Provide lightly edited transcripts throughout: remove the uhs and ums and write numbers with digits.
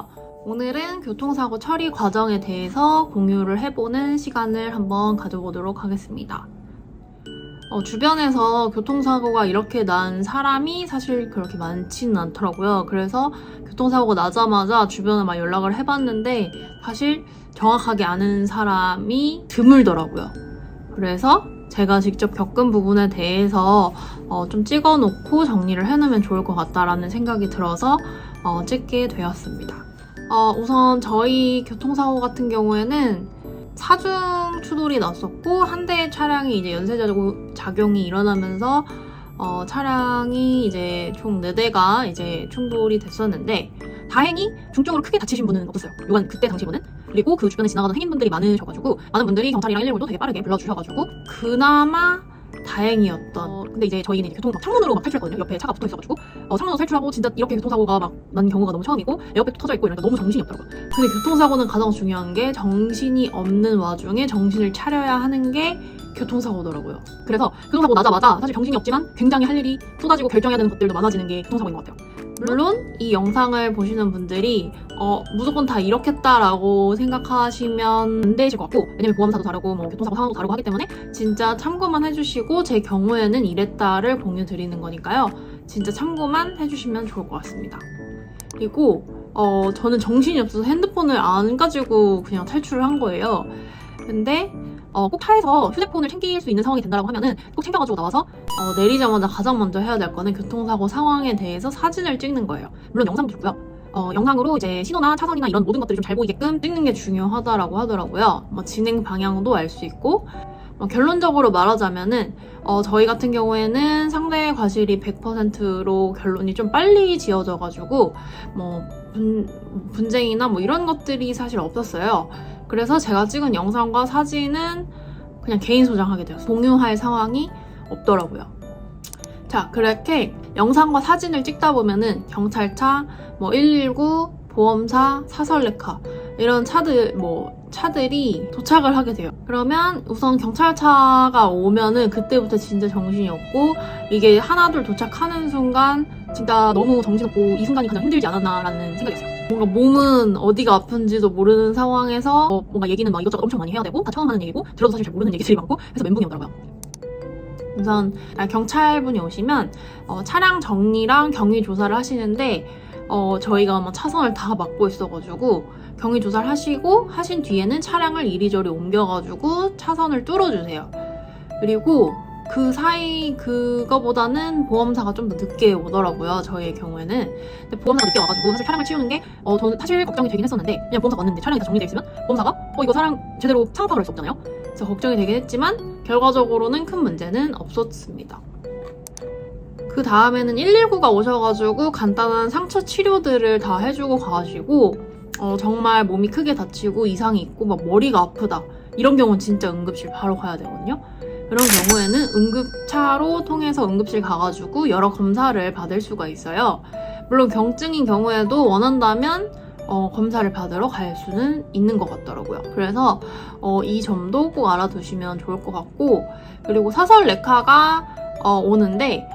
안녕하세요. 오늘은 교통사고 처리 과정에 대해서 공유를 해보는 시간을 한번 가져보도록 하겠습니다. 주변에서 교통사고가 이렇게 난 사람이 사실 그렇게 많지는 않더라고요. 그래서 교통사고 나자마자 주변에 막 연락을 해봤는데 사실 정확하게 아는 사람이 드물더라고요. 그래서 제가 직접 겪은 부분에 대해서 좀 찍어놓고 정리를 해놓으면 좋을 것 같다라는 생각이 들어서 찍게 되었습니다. 우선 저희 교통사고 같은 경우에는 사중 추돌이 났었고 한 대의 차량이 이제 연쇄작용이 일어나면서 차량이 이제 총 4대가 이제 충돌이 됐었는데 다행히 중증으로 크게 다치신 분은 없었어요. 요건 그때 당시로는. 그리고 그 주변에 지나가던 행인분들이 많으셔가지고 많은 분들이 경찰이랑 119도 되게 빠르게 불러주셔가지고 그나마 다행이었던. 근데 이제 저희는 교통 창문으로 막 탈출했거든요. 옆에 차가 붙어 있어가지고 창문으로 탈출하고 진짜 이렇게 교통사고가 막 난 경우가 너무 처음이고 에어백도 터져 있고 이러니까 너무 정신이 없더라고요. 근데 교통사고는 가장 중요한 게 정신이 없는 와중에 정신을 차려야 하는 게 교통사고더라고요. 그래서 교통사고 나자마자 사실 정신이 없지만 굉장히 할 일이 쏟아지고 결정해야 되는 것들도 많아지는 게 교통사고인 것 같아요. 물론 이 영상을 보시는 분들이 무조건 다 이렇겠다라고 생각하시면 안 되실 것 같고, 왜냐면 보험사도 다르고 뭐 교통사고 상황도 다르고 하기 때문에 진짜 참고만 해주시고 제 경우에는 이랬다를 공유 드리는 거니까요. 진짜 참고만 해주시면 좋을 것 같습니다. 그리고 저는 정신이 없어서 핸드폰을 안 가지고 그냥 탈출을 한 거예요. 근데 꼭 차에서 휴대폰을 챙길 수 있는 상황이 된다고 하면은 꼭 챙겨가지고 나와서 내리자마자 가장 먼저 해야 될 거는 교통사고 상황에 대해서 사진을 찍는 거예요. 물론 영상도 좋고요. 영상으로 이제 신호나 차선이나 이런 모든 것들이 좀 잘 보이게끔 찍는 게 중요하다라고 하더라고요. 진행 방향도 알 수 있고, 결론적으로 말하자면은 저희 같은 경우에는 상대 과실이 100%로 결론이 좀 빨리 지어져가지고 분쟁이나 이런 것들이 사실 없었어요. 그래서 제가 찍은 영상과 사진은 그냥 개인 소장하게 되었어요. 공유할 상황이 없더라고요. 자, 그렇게 영상과 사진을 찍다 보면은 경찰차, 119, 보험사, 사설레카 이런 차들이 도착을 하게 돼요. 그러면 우선 경찰차가 오면은 그때부터 진짜 정신이 없고, 이게 하나둘 도착하는 순간 진짜 너무 정신없고 이 순간이 가장 힘들지 않았나라는 생각이 있어요. 뭔가 몸은 어디가 아픈지도 모르는 상황에서 뭔가 얘기는 막 이것저것 엄청 많이 해야 되고, 다 처음 하는 얘기고 들어도 사실 잘 모르는 얘기들이 많고 해서 멘붕이 오더라고요. 우선 경찰분이 오시면 차량 정리랑 경위 조사를 하시는데 저희가 차선을 다 막고 있어가지고 경위 조사를 하신 뒤에는 차량을 이리저리 옮겨가지고 차선을 뚫어주세요. 그리고 그 사이 그거보다는 보험사가 좀 더 늦게 오더라고요. 저희의 경우에는. 근데 보험사가 늦게 와가지고 사실 차량을 치우는 게 저는 사실 걱정이 되긴 했었는데, 그냥 보험사가 왔는데 차량이 다 정리되어 있으면 보험사가 이거 차량 제대로 상황 파악을 할 수 없잖아요. 그래서 걱정이 되긴 했지만 결과적으로는 큰 문제는 없었습니다. 그 다음에는 119가 오셔가지고 간단한 상처 치료들을 다 해주고 가시고, 정말 몸이 크게 다치고 이상이 있고 머리가 아프다 이런 경우는 진짜 응급실 바로 가야 되거든요. 그런 경우에는 응급차로 통해서 응급실 가가지고 여러 검사를 받을 수가 있어요. 물론 경증인 경우에도 원한다면 검사를 받으러 갈 수는 있는 것 같더라고요. 그래서 이 점도 꼭 알아두시면 좋을 것 같고, 그리고 사설 레카가 오는데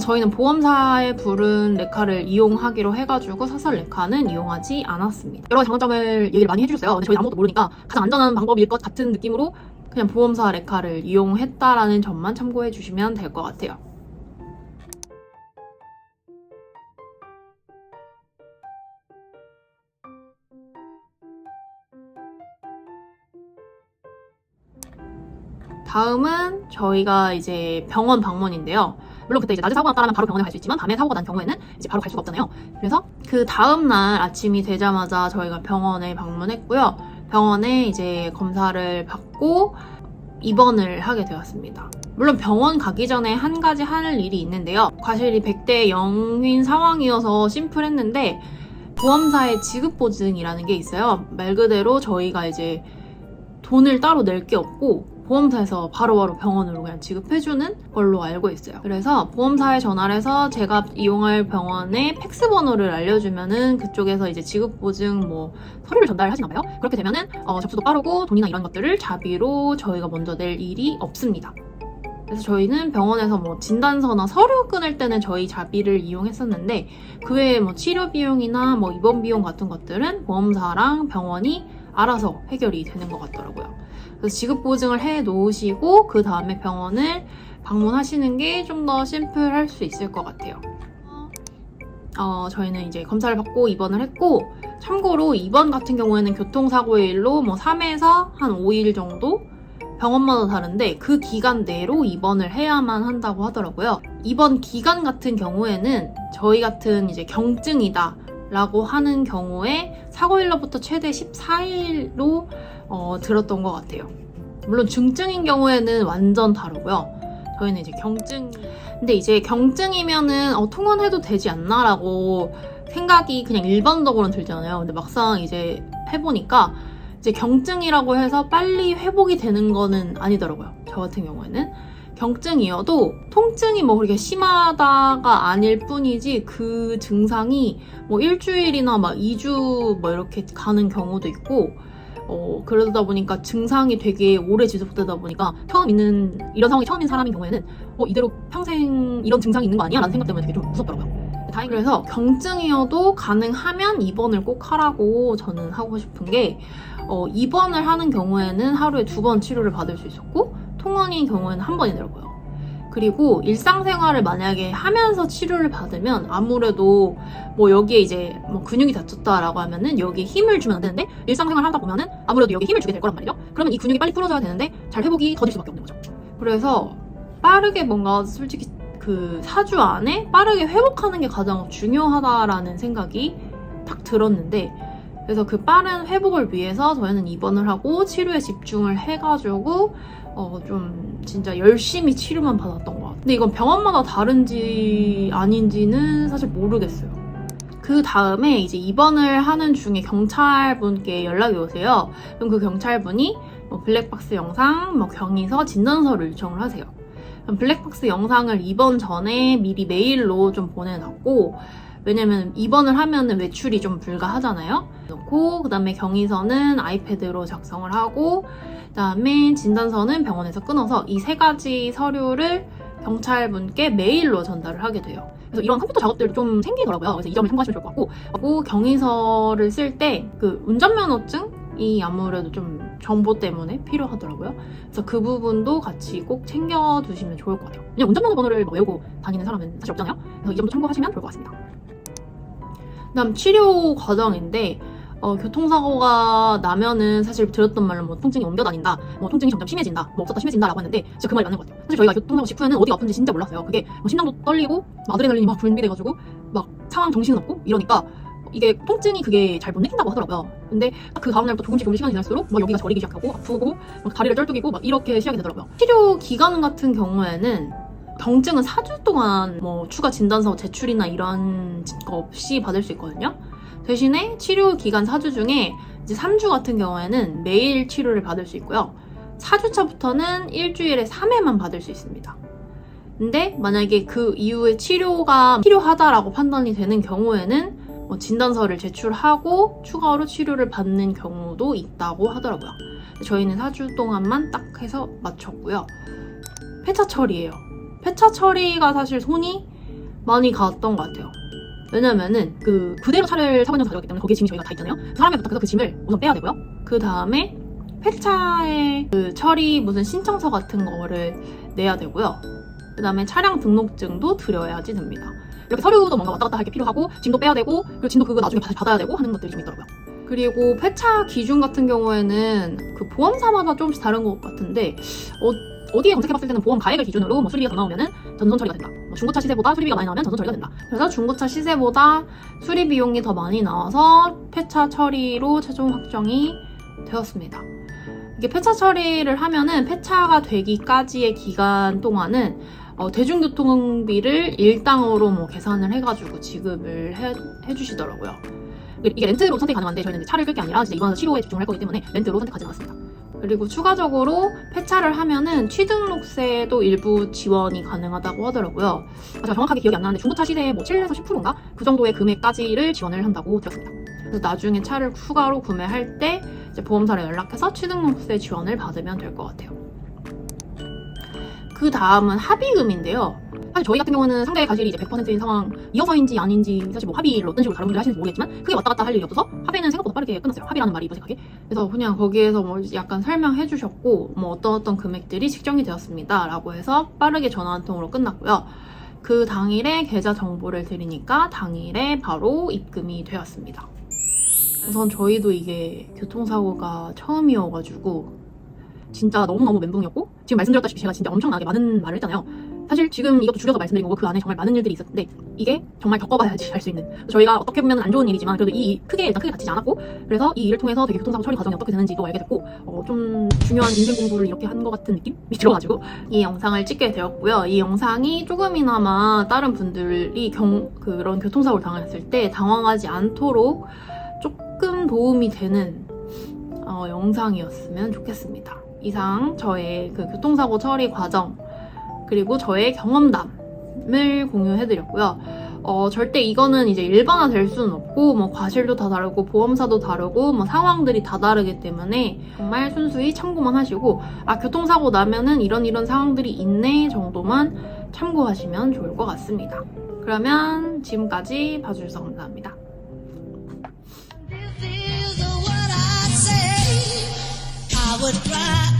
저희는 보험사에 부른 레카를 이용하기로 해가지고 사설 레카는 이용하지 않았습니다. 여러 가지 장단점을 얘기를 많이 해주셨어요. 근데 저희는 아무것도 모르니까 가장 안전한 방법일 것 같은 느낌으로 그냥 보험사 레카를 이용했다라는 점만 참고해 주시면 될 것 같아요. 다음은 저희가 이제 병원 방문인데요. 물론 그때 이제 낮에 사고가 났다면 바로 병원에 갈 수 있지만 밤에 사고가 난 경우에는 이제 바로 갈 수가 없잖아요. 그래서 그 다음날 아침이 되자마자 저희가 병원에 방문했고요. 병원에 이제 검사를 받고 입원을 하게 되었습니다. 물론 병원 가기 전에 한 가지 할 일이 있는데요. 과실이 100대 0인 상황이어서 심플했는데 보험사의 지급보증이라는 게 있어요. 말 그대로 저희가 이제 돈을 따로 낼 게 없고 보험사에서 바로바로 병원으로 그냥 지급해주는 걸로 알고 있어요. 그래서 보험사에 전화를 해서 제가 이용할 병원의 팩스 번호를 알려주면은 그쪽에서 이제 지급보증 서류를 전달하시나 봐요. 그렇게 되면은 접수도 빠르고 돈이나 이런 것들을 자비로 저희가 먼저 낼 일이 없습니다. 그래서 저희는 병원에서 뭐 진단서나 서류 끊을 때는 저희 자비를 이용했었는데 그 외에 뭐 치료 비용이나 뭐 입원 비용 같은 것들은 보험사랑 병원이 알아서 해결이 되는 것 같더라고요. 그래서 지급 보증을 해 놓으시고 그 다음에 병원을 방문하시는 게 좀 더 심플할 수 있을 것 같아요. 저희는 이제 검사를 받고 입원을 했고, 참고로 입원 같은 경우에는 교통사고의 일로 뭐 3에서 한 5일 정도 병원마다 다른데 그 기간 내로 입원을 해야만 한다고 하더라고요. 입원 기간 같은 경우에는 저희 같은 이제 경증이다 라고 하는 경우에 사고일로부터 최대 14일로 들었던 것 같아요. 물론 중증인 경우에는 완전 다르고요. 저희는 이제 경증, 근데 이제 경증이면은 통원해도 되지 않나 라고 생각이 그냥 일반적으로는 들잖아요. 근데 막상 이제 해보니까 이제 경증이라고 해서 빨리 회복이 되는 거는 아니더라고요. 저 같은 경우에는 경증이어도 통증이 뭐 그렇게 심하다가 아닐 뿐이지 그 증상이 뭐 일주일이나 막 2주 뭐 이렇게 가는 경우도 있고, 그러다 보니까 증상이 되게 오래 지속되다 보니까 이런 상황이 처음인 사람인 경우에는 이대로 평생 이런 증상이 있는 거 아니야? 라는 생각 때문에 되게 좀 무섭더라고요. 다행히 그래서 경증이어도 가능하면 입원을 꼭 하라고 저는 하고 싶은 게, 입원을 하는 경우에는 하루에 2번 치료를 받을 수 있었고 통원인 경우에는 1번이더라고요. 그리고 일상생활을 만약에 하면서 치료를 받으면 아무래도 뭐 여기에 이제 뭐 근육이 다쳤다라고 하면은 여기에 힘을 주면 안 되는데, 일상생활 하다 보면은 아무래도 여기에 힘을 주게 될 거란 말이죠. 그러면 이 근육이 빨리 풀어져야 되는데 잘 회복이 더딜 수밖에 없는 거죠. 그래서 빠르게 뭔가 솔직히 그 4주 안에 빠르게 회복하는 게 가장 중요하다라는 생각이 딱 들었는데, 그래서 그 빠른 회복을 위해서 저희는 입원을 하고 치료에 집중을 해가지고 좀 진짜 열심히 치료만 받았던 것 같아요. 근데 이건 병원마다 다른지 아닌지는 사실 모르겠어요. 그 다음에 이제 입원을 하는 중에 경찰분께 연락이 오세요. 그럼 그 경찰분이 뭐 블랙박스 영상, 뭐 경위서, 진단서를 요청을 하세요. 그럼 블랙박스 영상을 입원 전에 미리 메일로 좀 보내놨고, 왜냐면 입원을 하면은 외출이 좀 불가하잖아요. 그 다음에 경위서는 아이패드로 작성을 하고, 그 다음에 진단서는 병원에서 끊어서 이 3가지 서류를 경찰분께 메일로 전달을 하게 돼요. 그래서 이런 컴퓨터 작업들도 좀 생기더라고요. 그래서 이 점을 참고하시면 좋을 것 같고, 그리고 경위서를 쓸 때 그 운전면허증이 아무래도 좀 정보 때문에 필요하더라고요. 그래서 그 부분도 같이 꼭 챙겨두시면 좋을 것 같아요. 그냥 운전면허 번호를 외우고 다니는 사람은 사실 없잖아요. 그래서 이 점도 참고하시면 좋을 것 같습니다. 그다음 치료 과정인데, 교통사고가 나면은 사실 들었던 말로 뭐 통증이 옮겨 다닌다, 뭐 통증이 점점 심해진다, 뭐 없었다 심해진다 라고 했는데 진짜 그 말이 맞는 것 같아요. 사실 저희가 교통사고 직후에는 어디가 아픈지 진짜 몰랐어요. 그게 뭐 심장도 떨리고 막 아드레날린이 막 분비돼가지고 막 상황 정신은 없고 이러니까 이게 통증이 그게 잘 못 느낀다고 하더라고요. 근데 그 다음날부터 조금씩 시간이 지날수록 막 여기가 저리기 시작하고 아프고 막 다리를 쩔뚝이고 막 이렇게 시작이 되더라고요. 치료 기간 같은 경우에는 경증은 4주 동안 뭐 추가 진단서 제출이나 이런 거 없이 받을 수 있거든요. 대신에 치료 기간 4주 중에 이제 3주 같은 경우에는 매일 치료를 받을 수 있고요. 4주차부터는 일주일에 3회만 받을 수 있습니다. 근데 만약에 그 이후에 치료가 필요하다라고 판단이 되는 경우에는 진단서를 제출하고 추가로 치료를 받는 경우도 있다고 하더라고요. 저희는 4주 동안만 딱 해서 마쳤고요. 폐차 처리예요. 폐차 처리가 사실 손이 많이 갔던 것 같아요. 왜냐면은 그 그대로 차를 사고 현장 가져갔기 때문에 거기에 짐이 저희가 다 있잖아요. 사람에 부탁해서 그 짐을 우선 빼야 되고요. 그 다음에 폐차의 그 처리 무슨 신청서 같은 거를 내야 되고요. 그 다음에 차량 등록증도 드려야지 됩니다. 이렇게 서류도 뭔가 왔다 갔다 할 게 필요하고, 짐도 빼야 되고, 그리고 짐도 그거 나중에 다시 받아야 되고 하는 것들이 좀 있더라고요. 그리고 폐차 기준 같은 경우에는 그 보험사마다 조금씩 다른 것 같은데, 어디에 검색해봤을 때는 보험 가액을 기준으로 뭐 수리비가 더 나오면은 전선 처리가 된다. 뭐 중고차 시세보다 수리비가 많이 나오면 전선 처리가 된다. 그래서 중고차 시세보다 수리 비용이 더 많이 나와서 폐차 처리로 최종 확정이 되었습니다. 이게 폐차 처리를 하면은 폐차가 되기까지의 기간 동안은 대중교통비를 일당으로 뭐 계산을 해가지고 지급을 해주시더라고요. 이게 렌트로 선택이 가능한데 저희는 차를 끌 게 아니라 진짜 이번에 치료에 집중을 할 거기 때문에 렌트로 선택하지 않았습니다. 그리고 추가적으로 폐차를 하면은 취등록세도 일부 지원이 가능하다고 하더라고요. 제가 정확하게 기억이 안 나는데 중고차 시세의 뭐 7에서 10%인가? 그 정도의 금액까지를 지원을 한다고 들었습니다. 그래서 나중에 차를 추가로 구매할 때 이제 보험사를 연락해서 취등록세 지원을 받으면 될 것 같아요. 그 다음은 합의금인데요. 사실 저희 같은 경우는 상대의 과실이 이제 100%인 상황이어서인지 아닌지 사실 뭐 합의를 어떤 식으로 다른 분들이 하시는지 모르겠지만 크게 왔다 갔다 할 일이 없어서 합의는 생각보다 빠르게 끝났어요. 합의라는 말이 무색하게. 그래서 그냥 거기에서 뭐 약간 설명해 주셨고 뭐 어떤 금액들이 책정이 되었습니다 라고 해서 빠르게 전화 한 통으로 끝났고요. 그 당일에 계좌 정보를 드리니까 당일에 바로 입금이 되었습니다. 우선 저희도 이게 교통사고가 처음이어가지고 진짜 너무너무 멘붕이었고, 지금 말씀드렸다시피 제가 진짜 엄청나게 많은 말을 했잖아요. 사실 지금 이것도 줄여서 말씀드린 거고 그 안에 정말 많은 일들이 있었는데 이게 정말 겪어봐야지 알 수 있는, 저희가 어떻게 보면 안 좋은 일이지만 그래도 일단 크게 다치지 않았고, 그래서 이 일을 통해서 되게 교통사고 처리 과정이 어떻게 되는지도 알게 됐고 좀 중요한 인생 공부를 이렇게 한 것 같은 느낌이 들어가지고 이 영상을 찍게 되었고요. 이 영상이 조금이나마 다른 분들이 그런 교통사고를 당했을 때 당황하지 않도록 조금 도움이 되는 영상이었으면 좋겠습니다. 이상 저의 그 교통사고 처리 과정 그리고 저의 경험담을 공유해드렸고요. 절대 이거는 이제 일반화 될 수는 없고 뭐 과실도 다 다르고 보험사도 다르고 뭐 상황들이 다 다르기 때문에 정말 순수히 참고만 하시고 교통사고 나면은 이런 상황들이 있네 정도만 참고하시면 좋을 것 같습니다. 그러면 지금까지 봐주셔서 감사합니다. I would cry.